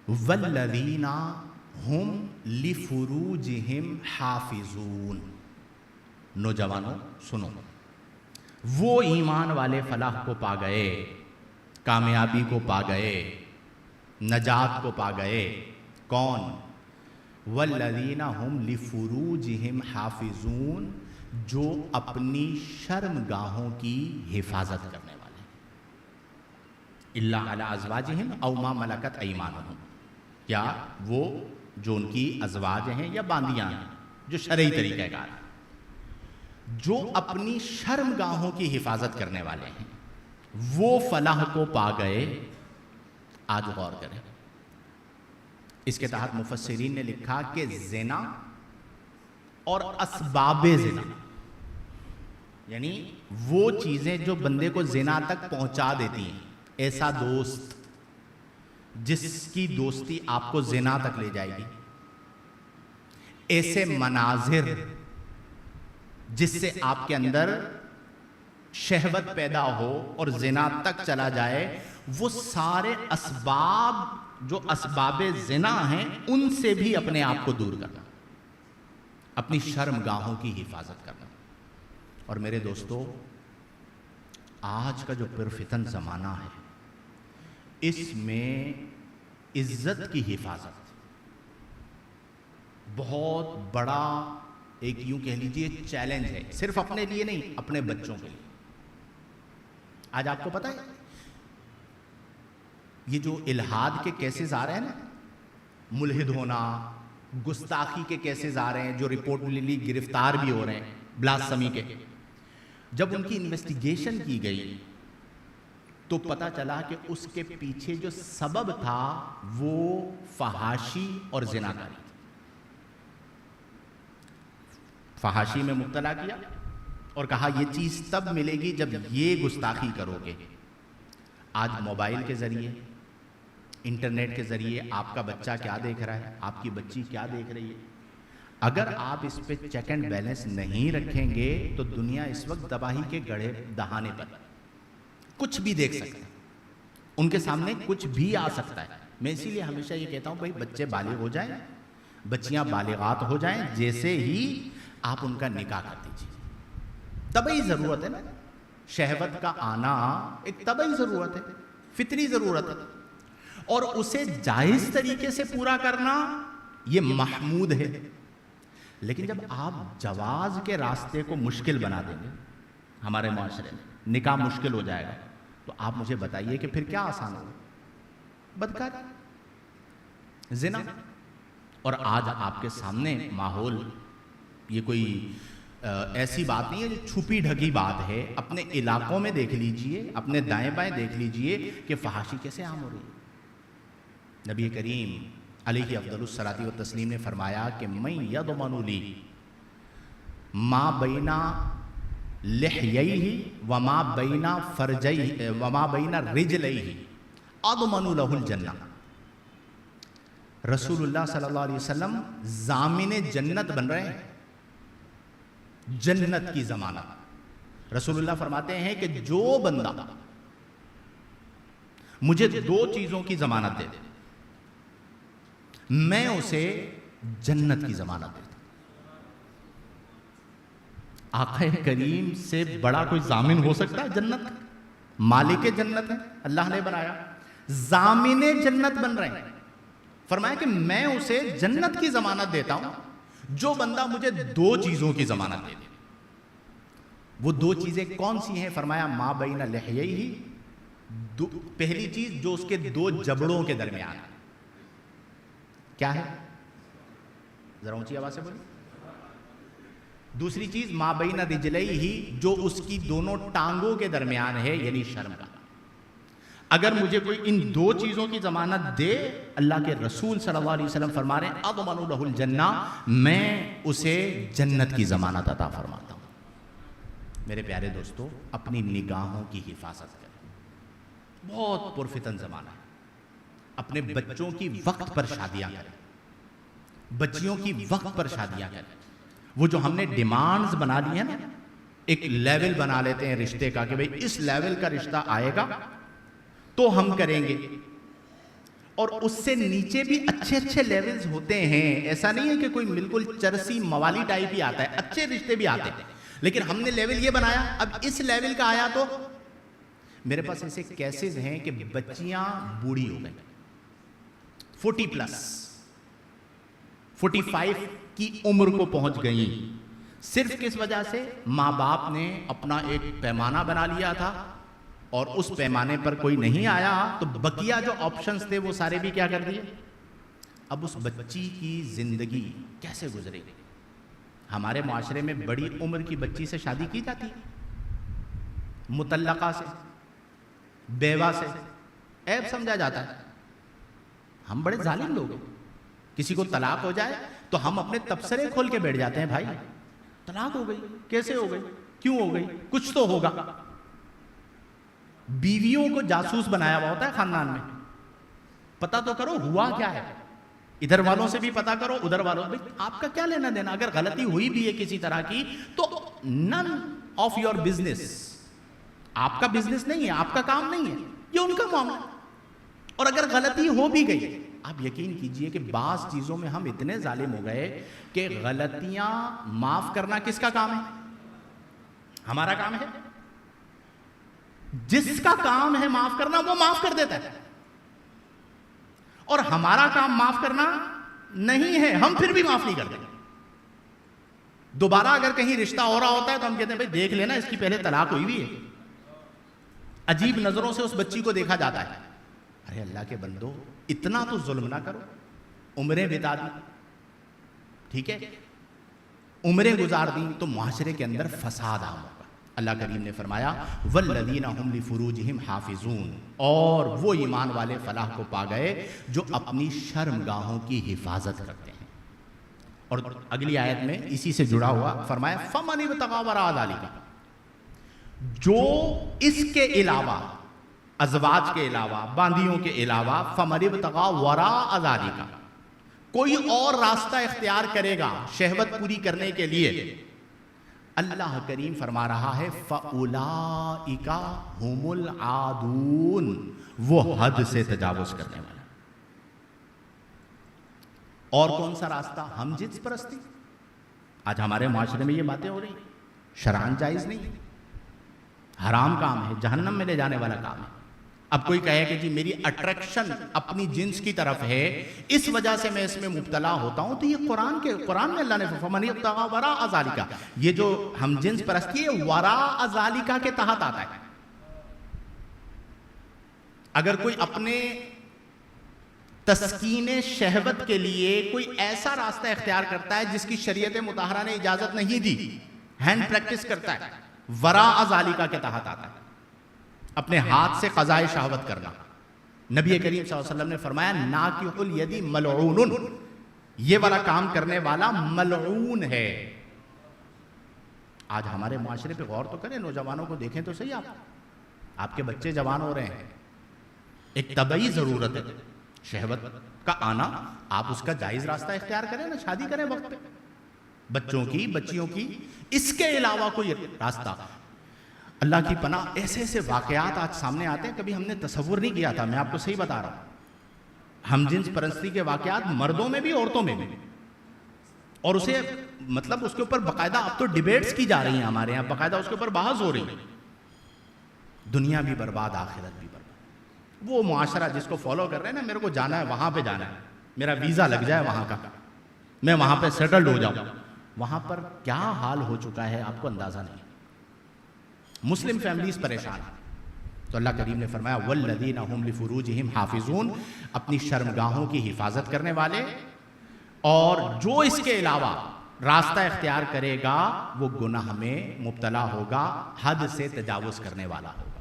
والذین ہم لفروجہم حافظون. نوجوانوں سنو، وہ ایمان والے فلاح کو پا گئے، کامیابی کو پا گئے، نجات کو پا گئے. کون؟ والذین ہم لفروجہم حافظون، جو اپنی شرمگاہوں کی حفاظت کرنے والے ہیں. الا علی ازواجہم او ما ملکت ایمانہم، یا وہ جو ان کی ازواج ہیں یا باندیاں ہیں، جو شرعی طریقہ کار ہیں، جو اپنی شرمگاہوں کی حفاظت کرنے والے ہیں، وہ فلاح کو پا گئے. آج غور کریں، اس کے تحت مفسرین نے لکھا کہ زنا اور اسباب زنا، یعنی وہ چیزیں جو بندے کو زنا تک پہنچا دیتی ہیں. ایسا دوست جس کی دوستی آپ کو زنا تک لے جائے گی، ایسے مناظر جس سے آپ کے اندر شہوت پیدا ہو اور زنا تک چلا جائے، وہ سارے اسباب جو اسباب زنا ہیں ان سے بھی اپنے آپ کو دور کرنا، اپنی شرمگاہوں کی حفاظت کرنا. اور میرے دوستو، آج کا جو پرفتن زمانہ ہے، اس میں عزت کی حفاظت بہت بڑا ایک یوں کہہ لیجئے چیلنج ہے، صرف اپنے لیے نہیں، اپنے بچوں کے لیے. آج آپ کو پتہ ہے یہ جو الحاد کے کیسز آ رہے ہیں نا، ملحد ہونا، گستاخی کے کیسز آ رہے ہیں جو رپورٹلی گرفتار بھی ہو رہے ہیں، بلاسفمی کے، جب ان کی انویسٹیگیشن کی گئی تو پتہ چلا کہ اس کے پیچھے جو سبب تھا وہ فحاشی اور زناکاری تھی. فحاشی میں مبتلا کیا اور کہا یہ چیز تب ملے گی جب یہ گستاخی کرو گے. آج موبائل کے ذریعے، انٹرنیٹ کے ذریعے آپ کا بچہ کیا دیکھ رہا ہے، آپ کی بچی کیا دیکھ رہی ہے، اگر آپ اس پہ چیک اینڈ بیلنس نہیں رکھیں گے تو دنیا اس وقت تباہی کے گڑھے دہانے پر، کچھ بھی دیکھ سکتے ہیں، ان کے سامنے کچھ بھی آ سکتا ہے. میں اسی لیے ہمیشہ یہ کہتا ہوں، بھائی بچے بالغ ہو جائیں، بچیاں بالغات ہو جائیں، جیسے ہی آپ ان کا نکاح کر دیجیے. طبعی ضرورت ہے نا، شہوت کا آنا ایک طبعی ضرورت ہے، فطری ضرورت ہے، اور اسے جائز طریقے سے پورا کرنا یہ محمود ہے. لیکن جب آپ جواز کے راستے کو مشکل بنا دیں گے، ہمارے معاشرے میں نکاح مشکل ہو جائے گا، تو آپ مجھے بتائیے کہ پھر کیا آسان ہوگا؟ بدکاری، زنا. اور آج آپ کے سامنے ماحول، یہ کوئی ایسی بات نہیں ہے جو چھپی ڈھکی بات ہے، اپنے علاقوں میں دیکھ لیجئے، اپنے دائیں بائیں دیکھ لیجئے کہ فحاشی کیسے عام ہو رہی ہے. نبی کریم علیہ افضل الصلاۃ والتسلیم نے فرمایا کہ من یضمن لی ما بین لحییہ وما بین فرجیہ وما بین رجلیہ اضمن لہ الجنہ. رسول اللہ صلی اللہ علیہ وسلم ضامن جنت بن رہے ہیں، جنت کی ضمانت. رسول اللہ فرماتے ہیں کہ جو بندہ مجھے دو چیزوں کی ضمانت دے دے، میں اسے جنت کی ضمانت دیتا. آقا کریم سے بڑا کوئی ضامن ہو سکتا ہے جنت؟ مالک جنت ہے، اللہ نے بنایا، ضامن جنت بن رہے ہیں. فرمایا کہ میں اسے جنت کی ضمانت دیتا ہوں جو بندہ مجھے دو چیزوں کی ضمانت دے دے. وہ دو چیزیں کون سی ہیں؟ فرمایا ما بین لحییہ، پہلی چیز جو اس کے دو جبڑوں کے درمیان ہے. کیا ہے؟ ذرا اونچی آواز سے بولیں. دوسری چیز ما بین رجلیہ، جو اس کی دونوں ٹانگوں کے درمیان ہے، یعنی شرم کا. اگر مجھے کوئی ان دو چیزوں کی ضمانت دے، اللہ کے رسول صلی اللہ علیہ وسلم فرما رہے ہیں اضمن لہ الجنہ، میں اسے جنت کی ضمانت عطا فرماتا ہوں. میرے پیارے دوستو، اپنی نگاہوں کی حفاظت کریں. بہت پرفتن زمانہ ہے. اپنے بچوں کی وقت پر شادیاں کریں، بچیوں کی وقت پر شادیاں کریں. وہ جو ہم نے ڈیمانڈز بنا لی ہیں نا، ایک لیول بنا لیتے ہیں رشتے کا کہ بھئی اس لیول کا رشتہ آئے گا تو ہم کریں گے، اور اس سے نیچے بھی اچھے اچھے لیولز ہوتے ہیں. ایسا نہیں ہے کہ کوئی بالکل چرسی موالی ٹائپ ہی آتا ہے, اچھے رشتے بھی آتے ہیں, لیکن ہم نے لیول یہ بنایا. اب اس لیول کا آیا تو میرے پاس ایسے کیسز ہیں کہ بچیاں بوڑھی ہو گئیں, 40 پلس 45 کی عمر کو پہنچ گئیں, صرف کس وجہ سے ماں باپ نے اپنا ایک پیمانہ بنا لیا تھا اور اس پیمانے پر کوئی نہیں آیا تو بقیہ جو آپشنز تھے وہ سارے بھی کیا کر دیے. اب اس بچی کی زندگی کیسے گزرے گی؟ ہمارے معاشرے میں بڑی عمر کی بچی سے شادی کی جاتی ہے, مطلقہ سے, بیوہ سے عیب سمجھا جاتا ہے. ہم بڑے ظالم لوگ ہیں. کسی کو طلاق ہو جائے تو ہم اپنے تبصرے کھول کے بیٹھ جاتے ہیں, بھائی طلاق ہو گئی, کیسے ہو گئی, کیوں ہو گئی, کچھ تو ہوگا. بیویوں کو جاسوس بنایا ہوا ہوتا ہے خاندان میں, پتہ تو کرو ہوا کیا ہے, ادھر والوں سے بھی پتہ کرو, ادھر والوں سے. آپ کا کیا لینا دینا؟ اگر غلطی ہوئی بھی ہے کسی طرح کی تو نن آف یور بزنس, آپ کا بزنس نہیں ہے, آپ کا کام نہیں ہے, یہ ان کا معاملہ. اور اگر غلطی ہو بھی گئی, آپ یقین کیجئے کہ بعض چیزوں میں ہم اتنے ظالم ہو گئے کہ غلطیاں معاف کرنا کس کا کام ہے؟ ہمارا کام ہے. جس کا کام ہے معاف کرنا وہ معاف کر دیتا ہے, اور ہمارا کام معاف کرنا نہیں ہے, ہم پھر بھی معاف نہیں کرتے. دوبارہ اگر کہیں رشتہ ہو رہا ہوتا ہے تو ہم کہتے ہیں بھائی دیکھ لینا, اس کی پہلے طلاق ہوئی بھی ہے. عجیب نظروں سے اس بچی کو دیکھا جاتا ہے. ارے اللہ کے بندو, اتنا تو ظلم نہ کرو. عمریں بتا دی, ٹھیک ہے, عمریں گزار دی تو معاشرے کے اندر فساد عام ہوگا. اللہ کریم نے فرمایا والذین هم لفروجہم حافظون, اور وہ ایمان والے فلاح کو پا گئے جو اپنی شرمگاہوں کی حفاظت کرتے ہیں. اور اگلی آیت میں اسی سے جڑا ہوا فرمایا فمن ابتغى وراء ذلک, جو اس کے علاوہ, ازواج کے علاوہ, باندیوں کے علاوہ, فمن ابتغى وراء ذلک, کوئی اور راستہ اختیار کرے گا شہوت پوری کرنے کے لیے, اللہ کریم فرما رہا ہے فَأُولَئِكَ هُمُ الْعَادُونَ, وہ حد سے تجاوز کرنے والا. اور کون سا راستہ؟ ہم جنس پرستی. آج ہمارے معاشرے میں یہ باتیں ہو رہی, شرعاً جائز نہیں, حرام کام ہے, جہنم میں لے جانے والا کام ہے. اب کوئی کہے کہ جی میری اٹریکشن اپنی جنس کی طرف ہے, اس وجہ سے میں اس میں مبتلا ہوتا ہوں, تو یہ قرآن میں اللہ نے فَمَنِ ابْتَغَىٰ وَرَاءَ ذَلِكَ, یہ جو ہم جنس پرستی ہے وراء ذَلِكَ کے تحت آتا ہے. اگر کوئی اپنے تسکین شہوت کے لیے کوئی ایسا راستہ اختیار کرتا ہے جس کی شریعت مطہرہ نے اجازت نہیں دی, ہینڈ پریکٹس کرتا ہے, وراء ذَلِكَ کے تحت آتا ہے. اپنے ہاتھ سے قضائے شہوت کرنا. نبی کریم صلی اللہ علیہ وسلم نے فرمایا ناکح الید ملعون, یہ والا کام کرنے والا ملعون ہے. آج ہمارے معاشرے پہ غور تو کریں, نوجوانوں کو دیکھیں تو صحیح, آپ کے بچے جوان ہو رہے ہیں, ایک طبعی ضرورت ہے شہوت کا آنا, آپ اس کا جائز راستہ اختیار کریں نا, شادی کریں وقت پہ, بچوں کی, بچیوں کی. اس کے علاوہ کوئی راستہ, اللہ کی پناہ ایسے ایسے واقعات آج سامنے آتے ہیں, کبھی ہم نے تصور نہیں کیا تھا. میں آپ کو صحیح بتا رہا ہوں, ہم جنس پرستی کے واقعات مردوں میں بھی عورتوں میں بھی, اور اسے مطلب اس کے اوپر باقاعدہ اب تو ڈیبیٹس کی جا رہی ہیں ہمارے یہاں, باقاعدہ اس کے اوپر بحث ہو رہی ہے. دنیا بھی برباد, آخرت بھی برباد. وہ معاشرہ جس کو فالو کر رہے ہیں نا, میرے کو جانا ہے وہاں پہ جانا ہے, میرا ویزا لگ جائے وہاں کا, میں وہاں پہ سیٹلڈ ہو جاؤں, وہاں پر کیا حال ہو چکا ہے آپ کو اندازہ نہیں. مسلم فیملیز پریشان ہیں. تو اللہ کریم نے فرمایا والذین هم لفروجہم حافظون, اپنی شرمگاہوں کی حفاظت کرنے والے, اور جو اس کے علاوہ راستہ اختیار کرے گا وہ گناہ میں مبتلا ہوگا, حد سے تجاوز کرنے والا ہوگا.